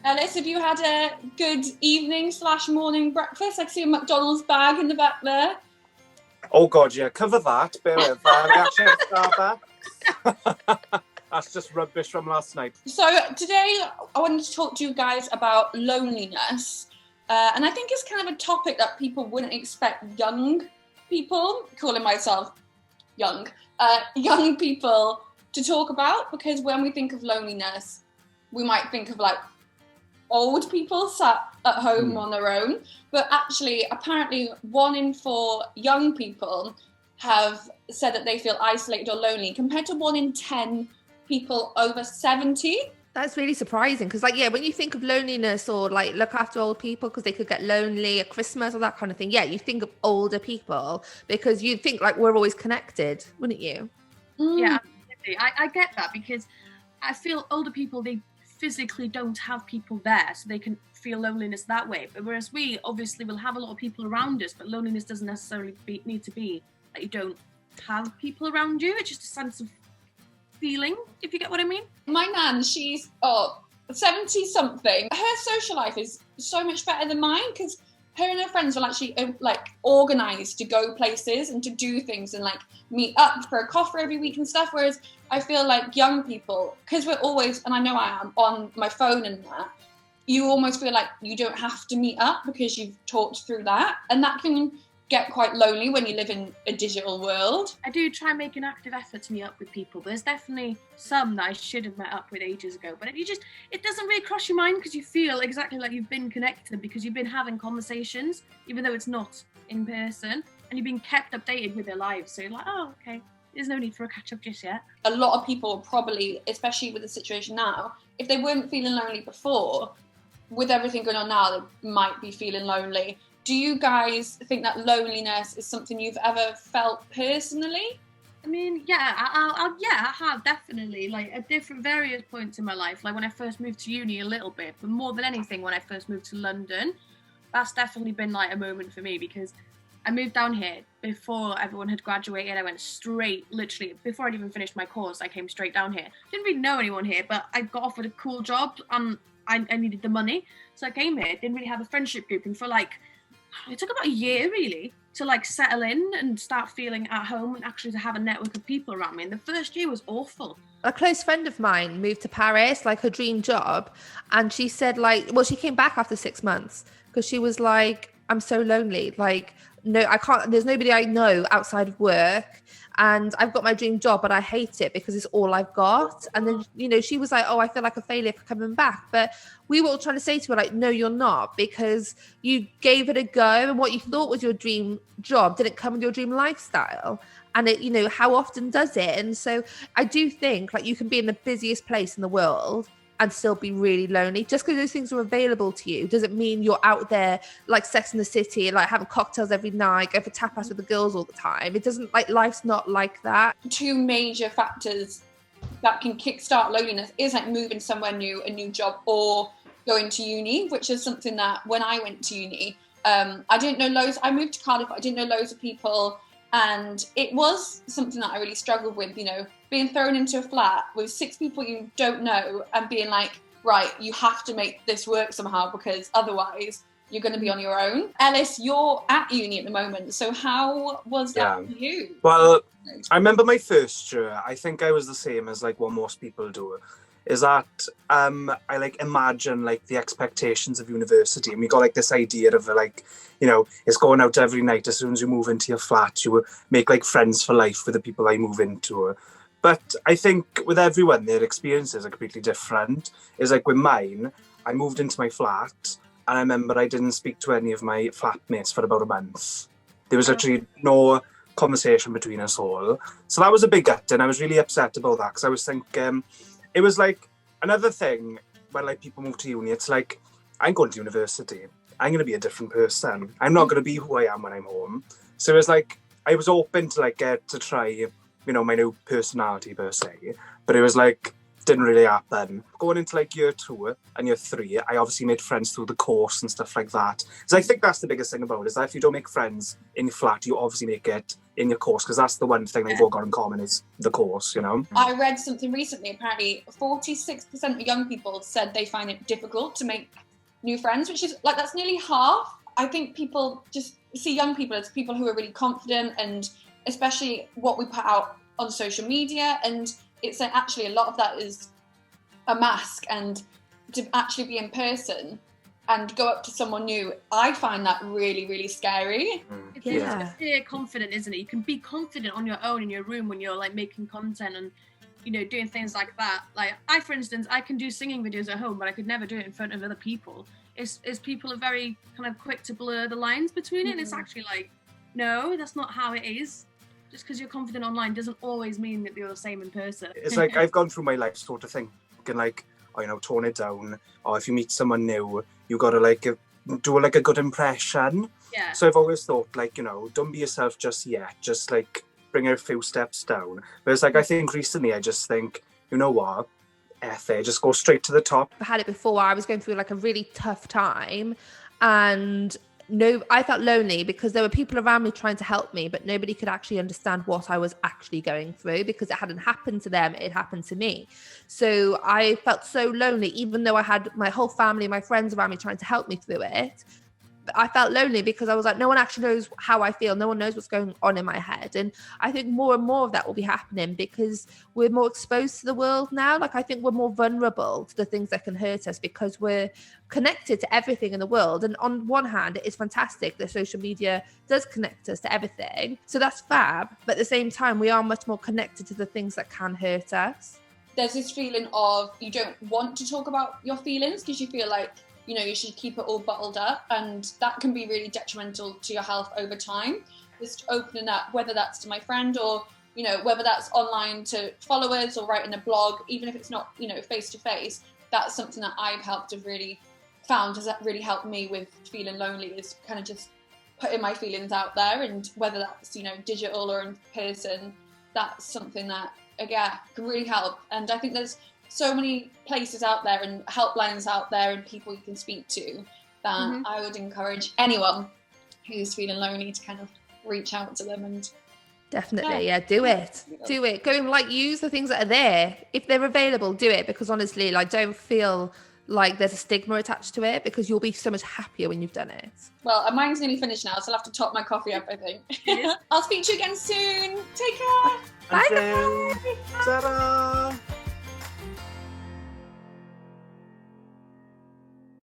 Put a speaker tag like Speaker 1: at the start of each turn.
Speaker 1: Ellis, have you had a good evening/morning breakfast? I see a McDonald's bag in the back there.
Speaker 2: Oh God, yeah, cover that. Bear with. We actually had Starbucks. That's just rubbish from last night.
Speaker 1: So today I wanted to talk to you guys about loneliness. And I think it's kind of a topic that people wouldn't expect young people, calling myself young people to talk about, because when we think of loneliness, we might think of like old people sat at home on their own. But actually, apparently 1 in 4 young people have said that they feel isolated or lonely, compared to 1 in 10 people over 70.
Speaker 3: That's really surprising because, when you think of loneliness or look after old people because they could get lonely at Christmas or that kind of thing, you think of older people because you think we're always connected, wouldn't you?
Speaker 4: Yeah, absolutely. I get that because I feel older people, they physically don't have people there, so they can feel loneliness that way. But whereas we obviously will have a lot of people around us, but loneliness doesn't necessarily need to be that you don't have people around you. It's just a sense of feeling, if you get what I mean.
Speaker 1: My nan, she's 70 something. Her social life is so much better than mine because her and her friends will actually organised to go places and to do things and meet up for a coffee every week and stuff. Whereas I feel like young people, because we're always, and I know I am, on my phone and that, you almost feel like you don't have to meet up because you've talked through that, and that can get quite lonely when you live in a digital world.
Speaker 4: I do try and make an active effort to meet up with people. There's definitely some that I should have met up with ages ago, but it doesn't really cross your mind because you feel exactly like you've been connected because you've been having conversations, even though it's not in person, and you've been kept updated with their lives. So you're like, oh, okay, there's no need for a catch up just yet.
Speaker 1: A lot of people probably, especially with the situation now, if they weren't feeling lonely before, with everything going on now, they might be feeling lonely. Do you guys think that loneliness is something you've ever felt personally?
Speaker 4: I mean, I have definitely, at different various points in my life. Like when I first moved to uni a little bit, but more than anything, when I first moved to London, that's definitely been a moment for me because I moved down here before everyone had graduated. I went straight, literally, before I'd even finished my course, I came straight down here. Didn't really know anyone here, but I got offered a cool job and I needed the money. So I came here, didn't really have a friendship group, and for it took about a year really to settle in and start feeling at home and actually to have a network of people around me. And the first year was awful.
Speaker 3: A close friend of mine moved to Paris, her dream job. And she said she came back after 6 months because she was like, I'm so lonely. No, I can't, there's nobody I know outside of work. And I've got my dream job, but I hate it because it's all I've got. And then, she was like, oh, I feel like a failure for coming back. But we were all trying to say to her, no, you're not, because you gave it a go. And what you thought was your dream job didn't come with your dream lifestyle. And it, how often does it? And so I do think you can be in the busiest place in the world and still be really lonely. Just because those things are available to you doesn't mean you're out there Sex in the City, having cocktails every night, go for tapas with the girls all the time. It doesn't, life's not like that.
Speaker 1: 2 major factors that can kickstart loneliness is moving somewhere new, a new job, or going to uni, which is something that when I went to uni, I didn't know loads. I moved to Cardiff, but I didn't know loads of people. And it was something that I really struggled with, being thrown into a flat with 6 people you don't know and being right, you have to make this work somehow because otherwise you're going to be on your own. Ellis, you're at uni at the moment, so how was that for you?
Speaker 2: Well, I remember my first year, I think I was the same as what most people do, is that I imagine the expectations of university, and we got this idea of it's going out every night. As soon as you move into your flat, you make friends for life with the people I move into. But I think with everyone, their experiences are completely different. It's with mine, I moved into my flat and I remember I didn't speak to any of my flatmates for about a month. There was literally no conversation between us all. So that was a big gut, and I was really upset about that because I was thinking, it was another thing when people move to uni, it's I'm going to university. I'm going to be a different person. I'm not going to be who I am when I'm home. So it was I was open to get to try, my new personality per se. But it was didn't really happen. Going into like year 2 and year 3, I obviously made friends through the course and stuff like that. So I think that's the biggest thing about it, is that if you don't make friends in your flat, you obviously make it in your course, because that's the one thing they've all got in common is the course, you know?
Speaker 1: I read something recently, apparently 46% of young people said they find it difficult to make new friends, which is like, that's nearly half. I think people just see young people as people who are really confident, and especially what we put out on social media, and it's actually a lot of that is a mask, and to actually be in person and go up to someone new, I find that really, really scary.
Speaker 4: It's confident, isn't it? You can be confident on your own in your room when you're like making content and, you know, doing things like that. Like I, for instance, I can do singing videos at home, but I could never do it in front of other people. Is people are very kind of quick to blur the lines between it, and it's actually like, no, that's not how it is. Just because you're confident online doesn't always mean that you're the same in person.
Speaker 2: It's like I've gone through my life sort of thinking like, oh, you know, tone it down. Or if you meet someone new, you got to like do like a good impression.
Speaker 4: Yeah.
Speaker 2: So I've always thought like, you know, don't be yourself just yet. Just like bring it a few steps down. But it's like, I think recently I just think, you know what? F it, just go straight to the top.
Speaker 3: I had it before. I was going through like a really tough time, and I felt lonely because there were people around me trying to help me, but nobody could actually understand what I was actually going through, because it hadn't happened to them, it happened to me. So I felt so lonely, even though I had my whole family, my friends around me trying to help me through it. I felt lonely because I was like, no one actually knows how I feel. No one knows what's going on in my head. And I think more and more of that will be happening because we're more exposed to the world now. Like, I think we're more vulnerable to the things that can hurt us because we're connected to everything in the world. And on one hand, it is fantastic that social media does connect us to everything. So that's fab. But at the same time, we are much more connected to the things that can hurt us.
Speaker 1: There's this feeling of you don't want to talk about your feelings because you feel like, you know, you should keep it all bottled up, and that can be really detrimental to your health over time. Just opening up, whether that's to my friend or, you know, whether that's online to followers or writing a blog, even if it's not, you know, face to face, that's something that I've found has really helped me with feeling lonely, is kind of just putting my feelings out there, and whether that's, you know, digital or in person, that's something that, again, can really help. And I think there's so many places out there and helplines out there and people you can speak to that I would encourage anyone who's feeling lonely to kind of reach out to them. And
Speaker 3: definitely, do it. Go and like use the things that are there. If they're available, do it, because honestly, like, don't feel like there's a stigma attached to it, because you'll be so much happier when you've done it.
Speaker 1: Well, mine's nearly finished now, so I'll have to top my coffee up, I think. I'll speak to you again soon. Take care.
Speaker 3: Bye.
Speaker 2: Ta-da!